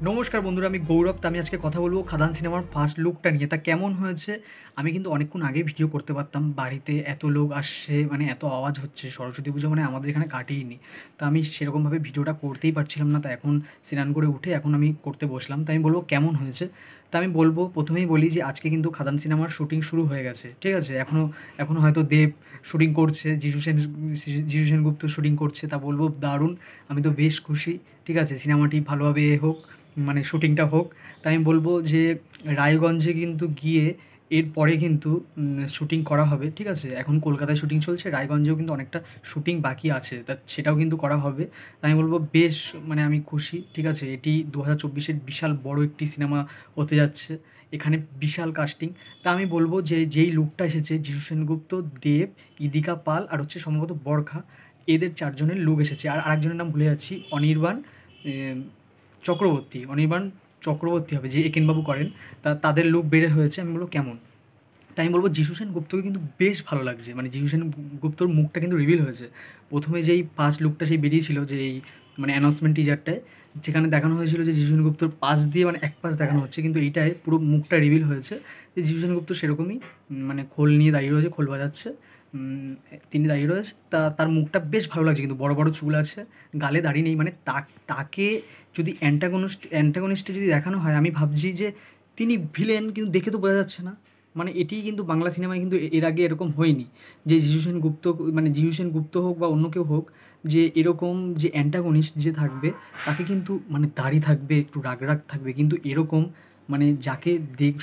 নমস্কার বন্ধুরা, আমি গৌরব। আমি আজকে কথা বলবো খাদান সিনেমার ফার্স্ট লুকটা নিয়ে। তা কেমন হয়েছে? আমি কিন্তু অনেকক্ষণ আগে ভিডিও করতে পারতাম, বাড়িতে এত লোক আসছে, মানে এত আওয়াজ হচ্ছে, সরস্বতী পুজো মানে আমাদের এখানে কাটেইনি। তা আমি সেরকমভাবে ভিডিওটা করতেই পারছিলাম না। তা এখন স্নান করে উঠে এখন আমি করতে বসলাম। তা আমি বলবো কেমন হয়েছে। তা আমি বলবো, প্রথমেই বলি যে আজকে কিন্তু খাদান সিনেমার শুটিং শুরু হয়ে গেছে, ঠিক আছে? এখনও এখনও হয়তো দেব শুটিং করছে, যিশু সেনগুপ্ত শুটিং করছে। তা বলবো দারুণ, আমি তো বেশ খুশি। ঠিক আছে, সিনেমাটি ভালোভাবে হোক, মানে শুটিংটা হোক। তাই আমি বলবো যে রায়গঞ্জে কিন্তু গিয়ে এরপরে কিন্তু শুটিং করা হবে, ঠিক আছে? এখন কলকাতায় শুটিং চলছে, রায়গঞ্জেও কিন্তু অনেকটা শুটিং বাকি আছে, তা সেটাও কিন্তু করা হবে। তাই আমি বলবো বেশ, মানে আমি খুশি, ঠিক আছে? এটি 2024-এর বিশাল বড় একটি সিনেমা হতে যাচ্ছে, এখানে বিশাল কাস্টিং। তা আমি বলবো যে যেই লুকটা এসেছে, যিশু সেনগুপ্ত, দেব, ইদিকা পাল আর হচ্ছে সম্ভবত বরখা, এদের চারজনের লুক এসেছে। আর আরেকজনের নাম ভুলে যাচ্ছি, অনির্বাণ অনির্বাণ চক্রবর্তী হবে, যে একেনবাবু করেন। তাদের লুক বেড়ে হয়েছে। আমি বলবো কেমন? তাই আমি বলবো যিশু সেনগুপ্তকে কিন্তু বেশ ভালো লাগছে, মানে যিশু সেনগুপ্তর মুখটা কিন্তু রিভিল হয়েছে। প্রথমে যেই ফার্স্ট লুকটা সেই বেরিয়েছিল, যে এই মানে অ্যানাউন্সমেন্ট টিজারটায়, যেখানে দেখানো হয়েছিল যে যিশু সেনগুপ্তর পাশ দিয়ে মানে এক পাশ দেখানো হচ্ছে, কিন্তু এইটায় পুরো মুখটা রিভিল হয়েছে যে যিশু সেনগুপ্ত সেরকমই মানে খোল নিয়ে দাঁড়িয়ে রয়েছে, খোল বাজাচ্ছে। তিনি দাঁড়িয়ে রয়েছে, তার মুখটা বেশ ভালো লাগছে, কিন্তু বড় বড় চুল আছে, গালে দাড়ি নেই। মানে তাকে যদি অ্যান্টাগনিস্টে যদি দেখানো হয়, আমি ভাবছি যে তিনি ভিলেন, কিন্তু দেখে তো বোঝা যাচ্ছে না। মানে এটিই কিন্তু বাংলা সিনেমায় কিন্তু এর আগে এরকম হয়নি যে যিশু সেনগুপ্ত, মানে যিশু সেনগুপ্ত হোক বা অন্য কেউ হোক, যে এরকম যে অ্যান্টাগনিস্ট যে থাকবে, তাকে কিন্তু মানে দাড়ি থাকবে, একটু রাগ রাগ থাকবে, কিন্তু এরকম মানে যাকে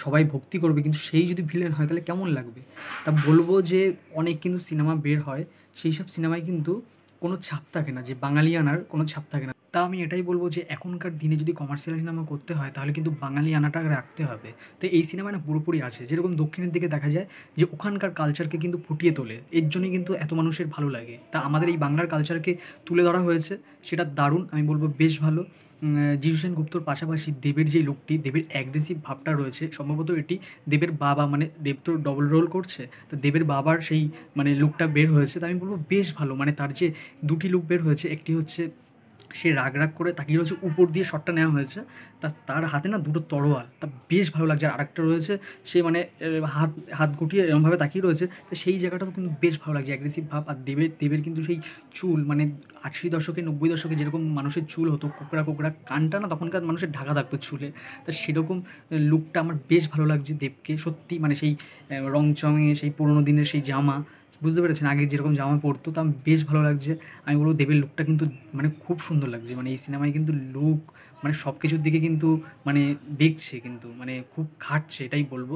সবাই ভক্তি করবে, কিন্তু সেই যদি ভিলেন হয় তাহলে কেমন লাগবে? তা বলবো যে অনেক কিন্তু সিনেমা বের হয়, সেই সব সিনেমায় কিন্তু কোনো ছাপ থাকে না, যে বাঙালিয়ানার কোনো ছাপ থাকে না। তা আমি এটাই বলবো যে এখনকার দিনে যদি কমার্শিয়াল সিনেমা করতে হয়, তাহলে কিন্তু বাঙালিয়ানাটা রাখতে হবে। তো এই সিনেমা না পুরোপুরি আছে, যেরকম দক্ষিণের দিকে দেখা যায় যে ওখানকার কালচারকে কিন্তু ফুটিয়ে তোলে, এর জন্যই কিন্তু এত মানুষের ভালো লাগে। তা আমাদের এই বাংলার কালচারকে তুলে ধরা হয়েছে, সেটা দারুণ, আমি বলবো বেশ ভালো। যিশু সেনগুপ্তর পাশাপাশি দেবের যে লুকটি, দেবের অ্যাগ্রেসিভ ভাবটা রয়েছে, সম্ভবত এটি দেবের বাবা, মানে দেব তো ডবল রোল করছে, তো দেবের বাবার সেই মানে লুকটা বের হয়েছে। তো আমি বলবো বেশ ভালো। মানে তার যে দুটি লুক বের হয়েছে, একটি হচ্ছে সে রাগ রাগ করে তাকিয়ে রয়েছে, উপর দিয়ে শটটা নেওয়া হয়েছে, তার হাতে না দুটো তরোয়াল, তা বেশ ভালো লাগছে। আর আরেকটা রয়েছে, সে মানে হাত হাত গুটিয়ে এরমভাবে তাকিয়ে রয়েছে, তো সেই জায়গাটাও কিন্তু বেশ ভালো লাগছে, অ্যাগ্রেসিভ ভাব। আর দেবের কিন্তু সেই চুল, মানে 80 দশকে 90 দশকে যেরকম মানুষের চুল হতো কোকড়া কোকড়া, কানটা না তখনকার মানুষের ঢাকা থাকতো চুলে, তা সেরকম লুকটা আমার বেশ ভালো লাগছে দেবকে। সত্যি মানে সেই রংচঙে সেই পুরোনো দিনের সেই জামা, বুঝতে পেরেছেন, আগে যেরকম জামা পরতো, তা বেশ ভালো লাগছে। আমি বলবো দেবের লুকটা কিন্তু মানে খুব সুন্দর লাগছে। মানে এই সিনেমায় কিন্তু লুক, মানে সব কিছুর দিকে কিন্তু মানে দেখছে, কিন্তু মানে খুব খাটছে, এটাই বলবো।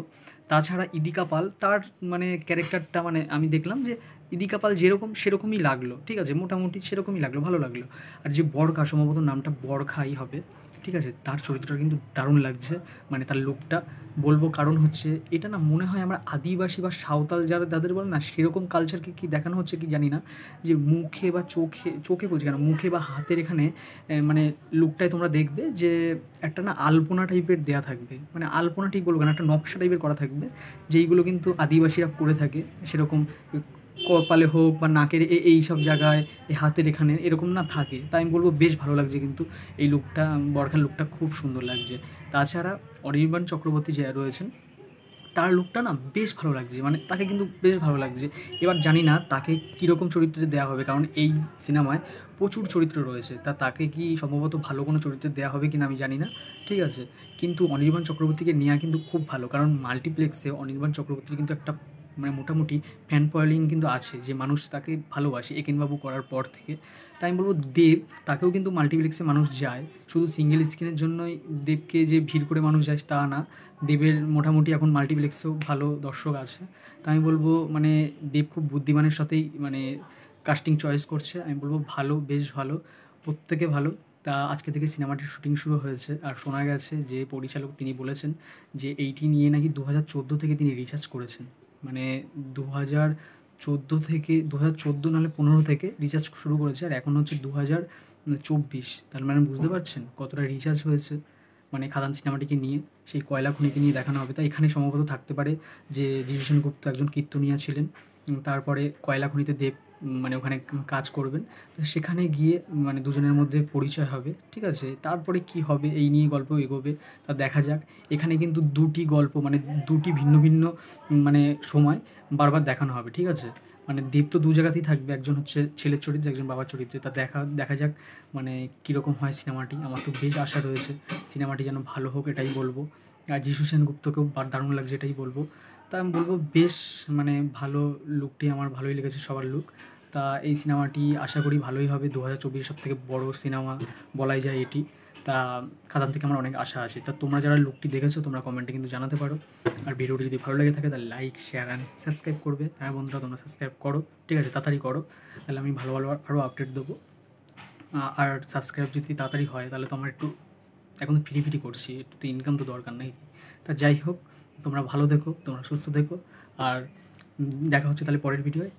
তাছাড়া ইদিকা পাল, তার মানে ক্যারেক্টারটা মানে আমি দেখলাম যে ইদিকা পাল যেরকম সেরকমই লাগলো, ঠিক আছে, মোটামুটি সেরকমই লাগলো, ভালো লাগলো। আর যে বরখা, সম্ভবত নামটা বরখাই হবে, ঠিক আছে, তার চরিত্রটা কিন্তু দারুণ লাগছে। মানে তার লুকটা বলবো, কারণ হচ্ছে এটা না মনে হয় আমরা আদিবাসী বা সাঁওতাল যারা যাদের বলে না, সেরকম কালচারকে কি দেখানো হচ্ছে কি জানি না, যে মুখে বা চোখে, চোখে বলছি কেন, মুখে বা হাতের এখানে মানে লুকটায় তোমরা দেখবে যে একটা না আলপনা টাইপের দেয়া থাকবে, মানে আলপনা ঠিক বলবো না, একটা নকশা টাইপের করা থাকবে, যেইগুলো কিন্তু আদিবাসীরা করে থাকে সেরকম, কপালে হোক বা নাকের এই সব জায়গায়, এই হাতের এখানে এরকম না থাকে। তাই আমি বলবো বেশ ভালো লাগছে কিন্তু এই লুকটা, বরখার লুকটা খুব সুন্দর লাগছে। তাছাড়া অনির্বাণ চক্রবর্তী যে রয়েছেন, তার লুকটা না বেশ ভালো লাগছে, মানে তাকে কিন্তু বেশ ভালো লাগছে। এবার জানি না তাকে কীরকম চরিত্রে দেওয়া হবে, কারণ এই সিনেমায় প্রচুর চরিত্র রয়েছে, তাকে কি সম্ভবত ভালো কোনো চরিত্রে দেওয়া হবে কিনা আমি জানি না, ঠিক আছে? কিন্তু অনির্বাণ চক্রবর্তীকে নেওয়া কিন্তু খুব ভালো, কারণ মাল্টিপ্লেক্সে অনির্বাণ চক্রবর্তীর কিন্তু একটা মানে মোটামুটি ফ্যান ফলোয়িং কিন্তু আছে, যে মানুষ তাকে ভালোবাসে একেনবাবু করার পর থেকে। তাই আমি বলবো দেব, তাকেও কিন্তু মাল্টিপ্লেক্সে মানুষ যায়, শুধু সিঙ্গেল স্ক্রিনের জন্যই দেবকে যে ভিড় করে মানুষ যায় তা না, দেবের মোটামুটি এখন মাল্টিপ্লেক্সেও ভালো দর্শক আছে। তাই আমি বলবো মানে দেব খুব বুদ্ধিমানের সাথেই মানে কাস্টিং চয়েস করছে, আমি বলবো ভালো, বেশ ভালো, প্রত্যেকে ভালো। তা আজকে থেকে সিনেমাটির শুটিং শুরু হয়েছে, আর শোনা গেছে যে পরিচালক তিনি বলেছেন যে এইটি নিয়ে নাকি 2014 থেকে তিনি রিসার্চ করেছেন, মানে 2014 থেকে 2014 নাহলে 15 থেকে রিসার্চ শুরু করেছে, আর এখন হচ্ছে 2024। তার মানে বুঝতে পারছেন কতটা রিসার্চ হয়েছে মানে খাদান সিনেমাটিকে নিয়ে। সেই কয়লা খনিকে নিয়ে দেখানো হবে, তাই এখানে সম্ভবত থাকতে পারে যে যিশু সেনগুপ্ত একজন কীর্তনিয়া ছিলেন, তারপরে কয়লা খনিতে দেব মানে ওখানে কাজ করবেন। তো সেখানে গিয়ে মানে দুজনের মধ্যে পরিচয় হবে, ঠিক আছে? তারপরে কি হবে এই নিয়ে গল্প এগোবে, তা দেখা যাক। এখানে কিন্তু দুটি গল্প মানে দুটি ভিন্ন ভিন্ন মানে সময় বারবার দেখানো হবে, ঠিক আছে? মানে দেব তো দু জায়গাতেই থাকবে, একজন হচ্ছে ছেলের চরিত্রে, একজন বাবার চরিত্রে। তা দেখা যাক মানে কীরকম হয় সিনেমাটি। আমার তো বেশ আশা রয়েছে সিনেমাটি যেন ভালো হোক, এটাই বলবো। আর যিশু সেনগুপ্তকেও দারুণ লাগছে, এটাই বলবো। তা আমি বলবো বেশ মানে ভালো, লুকটি আমার ভালোই লেগেছে, সবার লুক। তা এই সিনেমাটি আশা করি ভালোই হবে। 2024 সবথেকে বড় সিনেমা বলাই যায় এটি। তা খাদান থেকে আমার অনেক আশা আছে। তা তোমরা যারা লুকটি দেখেছো তোমরা কমেন্টে কিন্তু জানাতে পারো। আর ভিডিওটি যদি ভালো লেগে থাকে তাহলে লাইক, শেয়ার অ্যান্ড সাবস্ক্রাইব করবে। হ্যাঁ বন্ধুরা, তোমরা সাবস্ক্রাইব করো, ঠিক আছে? তাড়াতাড়ি করো, তাহলে আমি ভালো ভালো আরও আপডেট দেবো। আর সাবস্ক্রাইব যদি তাড়াতাড়ি হয় তাহলে তো আমার একটু, এখন তো ফ্রি ফ্রি করছি, একটু তো ইনকাম তো দরকার নাকি? তা যাই হোক, তোমরা ভালো থেকো, তোমরা সুস্থ থেকো। আর দেখা হচ্ছে তাহলে পরের ভিডিওয়।